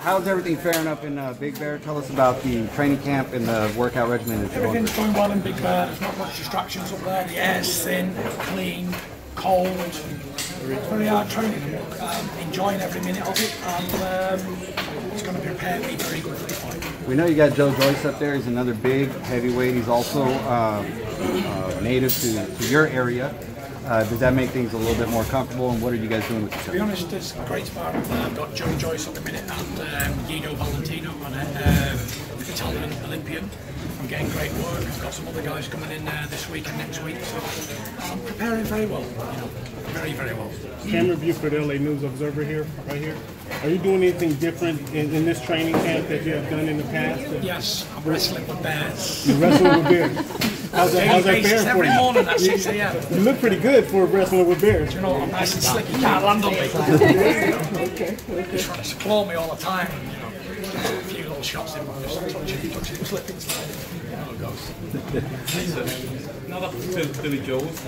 how's everything faring up in Big Bear? Tell us about the training camp and the workout regimen. Everything's going well in Big Bear. There's not much distractions up there. The air's thin, clean, cold. It's very hard training. I'm enjoying every minute of it, and it's going to prepare me very good for the fight. We know you got Joe Joyce up there. He's another big heavyweight. He's also native to your area. Does that make things a little bit more comfortable, and what are you guys doing with each other? To be honest, it's a great sparring. I've got Joe Joyce at the minute and Guido Valentino, an Italian Olympian. I'm getting great work. I've got some other guys coming in this week and next week, so I'm preparing very well, very, very well. Cameron Buford, LA News Observer here, right here. Are you doing anything different in this training camp that you have done in the past? Yes, I'm wrestling with bears. You're wrestling with bears? How's that faring for you? Every morning at 6 a.m. You look pretty good for wrestling with bears. You know, I'm nice and slick, you can't land on me. Okay. He's trying to claw me all the time. A few little shots in, just touching, slipping, sliding. You know how it goes. Now that Billy Joe's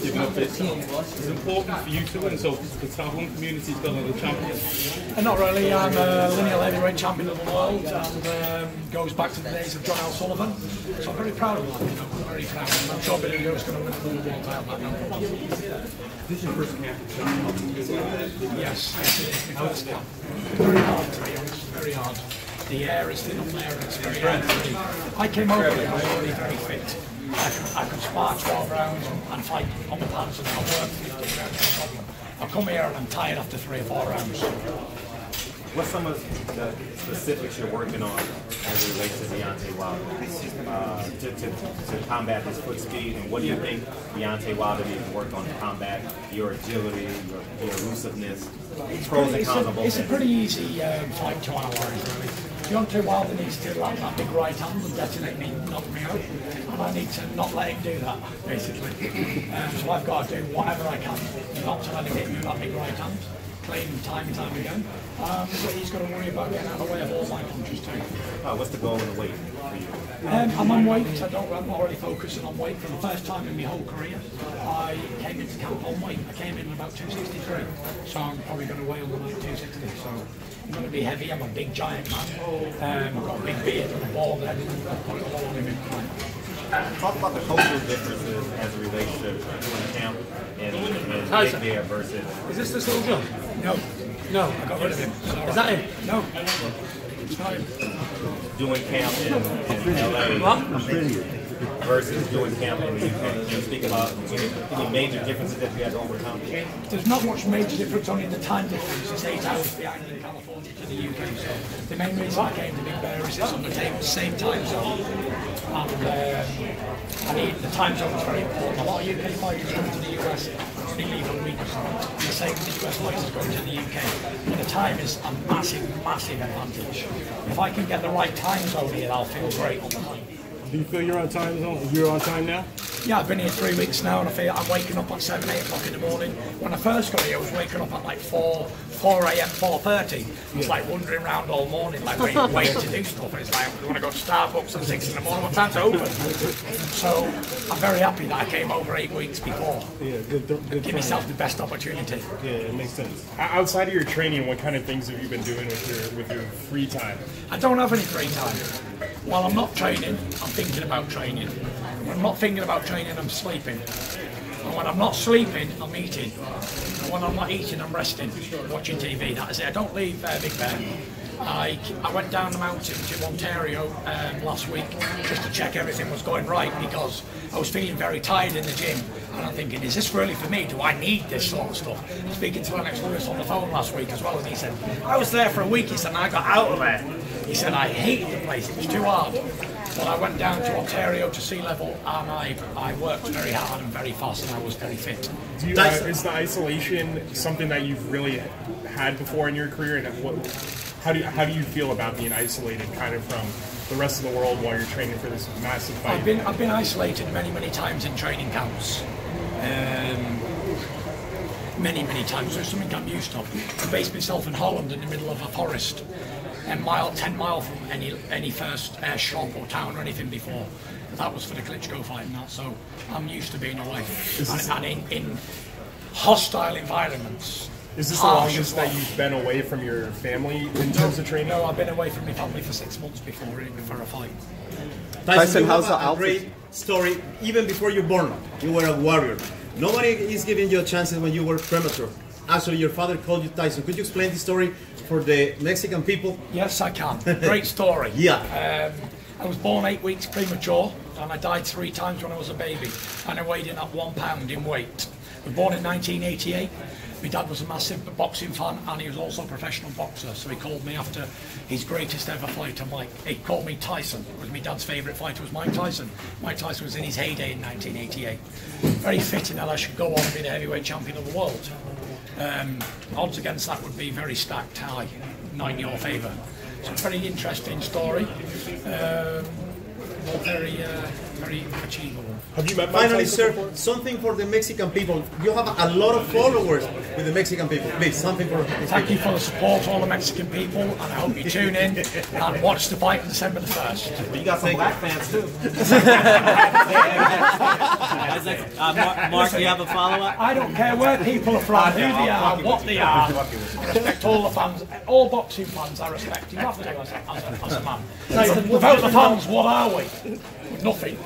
giving up this, it's important for you to win, so the Tahun community's got another champion. Not really. I'm a lineal heavyweight champion of the world, and goes back to the days of John L. Sullivan. So I'm very proud of that. I'm very proud. I'm sure Billy Joe's going to win the world title back now. This is your first camp? Yes, it is my first camp. Very hard, to be honest. Very hard. The air is thin up there, and it's very hard. I came over here, I was already very fit. I could spar 12 rounds and fight on the pads and I'll work 15 rounds, no problem. I'll come here and I'm tired after 3 or 4 rounds. What's some of the specifics you're working on as it relates to Deontay Wilder to combat his foot speed, and what do you think Deontay Wilder needs to work on to combat your agility, your elusiveness, pros and cons of both? It's a pretty easy fight to analyse, really. Deontay Wilder needs to land that big right hand and detonate me, knock me out, and I need to not let him do that, basically. So I've got to do whatever I can not to let him hit me with that big right hand. Playing time and time again. But he's got to worry about getting out of the way of all my punches too. What's the goal in the weight for you? I'm on weight. I'm not really focusing on weight. For the first time in my whole career, I came into camp on weight. I came in at about 263, so I'm probably going to weigh on the like 260. So I'm going to be heavy. I'm a big giant man. I've got a big beard and a bald head. I've got it all on him in time. Talk about the cultural differences as it relates to doing camp and Big Bear versus. Is this the still John? No. No, I got rid of him. Is that him? No. It's not him. Doing camp in LA versus doing camp in the UK. Can you speak about any major differences that you had to overcome? There's not much major difference, only the time difference. It's 8 hours behind in California to the UK. So the main reason I came to Big Bear is it's on the same time zone. And the time zone is very important. A lot of UK fighters come to the US and they leave a week or so. And the same with the US fighters going to the UK. And the time is a massive, massive advantage. If I can get the right time zone here, I'll feel great on the night. Do you feel you're on time zone? You're on time now? Yeah, I've been here 3 weeks now, and I feel I'm waking up at 7, 8 o'clock in the morning. When I first got here, I was waking up at like 4 a.m., 4:30. It's like wandering around all morning, like waiting to do stuff. And it's like, I want to go to Starbucks at 6 in the morning. What time's it open? So I'm very happy that I came over 8 weeks before. Yeah, good Give myself the best opportunity. Yeah, it makes sense. Outside of your training, what kind of things have you been doing with your free time? I don't have any free time. While I'm not training, I'm thinking about training. When I'm not thinking about training, I'm sleeping. And when I'm not sleeping, I'm eating. And when I'm not eating, I'm resting, watching TV. That is it. I don't leave Big Bear. I went down the mountain to Ontario last week just to check everything was going right, because I was feeling very tired in the gym, and I'm thinking, is this really for me? Do I need this sort of stuff? I was speaking to Lennox Lewis on the phone last week as well, and he said, I was there for a week, he said, and I got out of there. He said, I hated the place, it was too hard. But I went down to Ontario to sea level, and I worked very hard and very fast, and I was very fit. Is the isolation something that you've really had before in your career, and how do you feel about being isolated kind of from the rest of the world while you're training for this massive fight? I've been isolated many times in training camps. Many times. There's something I'm used to. I based myself in Holland in the middle of a forest, 10 mile from any first shop or town or anything before. That was for the Klitschko fight and that, so I'm used to being away. And in hostile environments, Is this the longest that you've been away from your family in terms of training? No, I've been away from my family for 6 months before a fight. Tyson, how's you the have a great story. Even before you were born, you were a warrior. Nobody is giving you a chance when you were premature. Actually, your father called you Tyson. Could you explain the story for the Mexican people? Yes, I can. Great story. Yeah. I was born 8 weeks premature, and I died 3 times when I was a baby, and I weighed in at 1 pound in weight. I was born in 1988. My dad was a massive boxing fan, and he was also a professional boxer, so he called me after his greatest ever fighter, Mike. He called me Tyson, because my dad's favourite fighter was Mike Tyson. Mike Tyson was in his heyday in 1988. Very fitting that I should go on and be the heavyweight champion of the world. Odds against that would be very stacked high, not in your favour. So a very interesting story, but very achievable. Have you met Mike Finally, Tyson sir, before? something for the Mexican people. You have a lot of followers with the Mexican people. Please, something for these Thank you people. for the support, all the Mexican people, and I hope you tune in and watch the fight on December the 1st. But you got some black fans too. Mark, do you have a follow-up? I don't care where people are from, who they are, what they are. I respect all the fans, all boxing fans I respect. You have to as a man. Without the fans, what are we? Nothing.